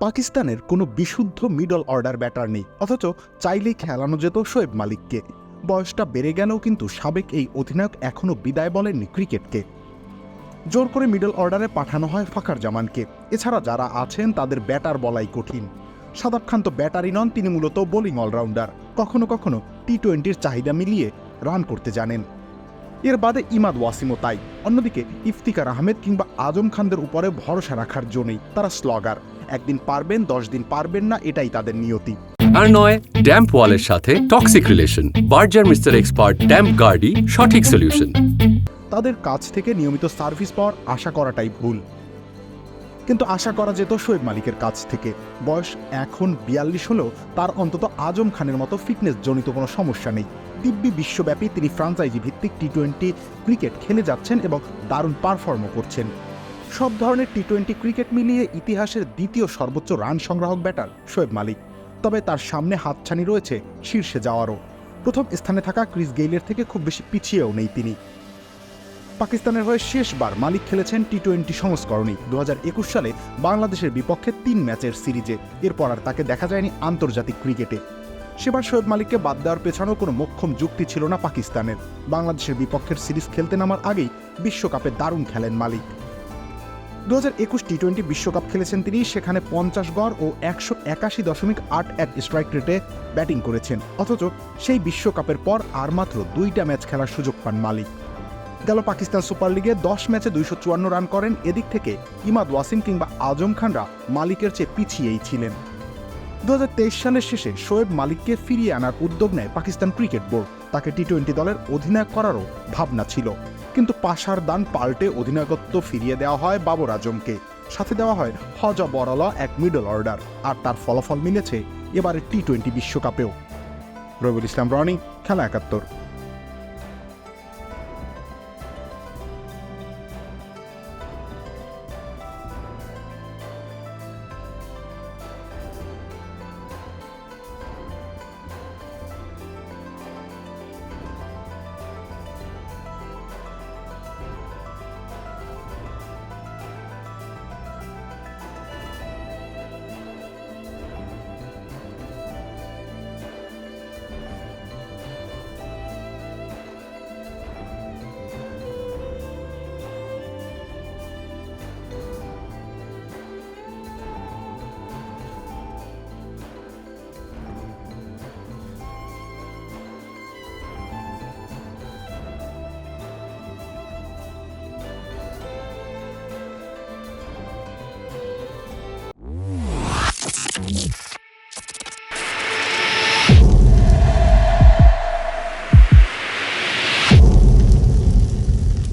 পাকিস্তানের কোনো বিশুদ্ধ মিডল অর্ডার ব্যাটার নেই, অথচ চাইলেই খেলানো যেত শোয়েব মালিককে। বয়সটা বেড়ে গেলেও কিন্তু সাবেক এই অধিনায়ক এখনও বিদায় বলেননি ক্রিকেটকে। জোর করে মিডল অর্ডারে পাঠানো হয় ফাখার জামানকে। এছাড়া যারা আছেন তাদের ব্যাটার বলাই কঠিন। শাদাব খান তো ব্যাটারই নন, তিনি মূলত বোলিং অলরাউন্ডার। কখনো কখনো টি-20-র চাহিদা মিলিয়ে রান করতে জানেন। এর বাদে ইমাদ ওয়াসিমও তাই। অন্যদিকে ইফতিকার আহমেদ কিংবা আজম খানদের উপরে ভরসা রাখার জন্যই তারা স্লগার। একদিন পারবেন, 10 দিন পারবেন না, এটাই তাদের নিয়তি। আর নয় ড্যাম্প ওয়ালের সাথে toxic relation. Berger mister expert damp গার্ডই সঠিক সলিউশন। তাদের কাছ থেকে নিয়মিত সার্ভিস পাওয়ার আশা করাটাই ভুল। কিন্তু আশা করা যেত শোয়েব মালিকের কাছ থেকে। বয়স এখন 42 হলেও তার অন্তত আজম খানের মতো ফিটনেস জনিত কোনো সমস্যা নেই। দিব্যি বিশ্বব্যাপী তিনি ফ্রাঞ্চাইজি ভিত্তিক টি-20 ক্রিকেট খেলে যাচ্ছেন এবং দারুণ পারফর্মও করছেন। সব ধরনের টি-20 ক্রিকেট মিলিয়ে ইতিহাসের দ্বিতীয় সর্বোচ্চ রান সংগ্রাহক ব্যাটার শোয়েব মালিক। তবে তার সামনে হাতছানি রয়েছে শীর্ষে যাওয়ারও। প্রথম স্থানে থাকা ক্রিস গেইলের থেকে খুব বেশি পিছিয়েও নেই তিনি। পাকিস্তানের হয়ে শেষবার মালিক খেলেছেন টি-20 সংস্করণে 2021 সালে বাংলাদেশের বিপক্ষে 3 ম্যাচের সিরিজে। এরপর আর তাকে দেখা যায়নি আন্তর্জাতিক ক্রিকেটে। সেবার শোয়েব মালিককে বাদ দেওয়ার পেছনেও কোনো মোক্ষম যুক্তি ছিল না পাকিস্তানের। বাংলাদেশের বিপক্ষের সিরিজ খেলতে নামার আগেই বিশ্বকাপে দারুণ খেলেন মালিক। 2021 টি-20 বিশ্বকাপ খেলেছেন তিনি। সেখানে 50 গড় ও 181.81 স্ট্রাইক রেটে ব্যাটিং করেছেন। অথচ সেই বিশ্বকাপের পর আর মাত্র 2টা ম্যাচ খেলার সুযোগ পান মালিক। গেল পাকিস্তান সুপার লিগে 10 ম্যাচে 254 রান করেন। এদিক থেকে ইমাদ ওয়াসিম কিংবা আজম খানরা মালিকের চেয়ে পিছিয়েই ছিলেন। 2023 সালের শেষে শোয়েব মালিককে ফিরিয়ে আনার উদ্যোগ নেয় পাকিস্তান ক্রিকেট বোর্ড। তাকে টি-20 দলের অধিনায়ক করারও ভাবনা ছিল, কিন্তু পাশার দান পাল্টে অধিনায়কত্ব ফিরিয়ে দেওয়া হয় বাবর আজমকে। সাথে দেওয়া হয় হজা বরালা এক মিডল অর্ডার। আর তার ফলাফল মিলেছে এবারে টি-20 বিশ্বকাপেও। রবিউল ইসলাম রনি, খেলা 71।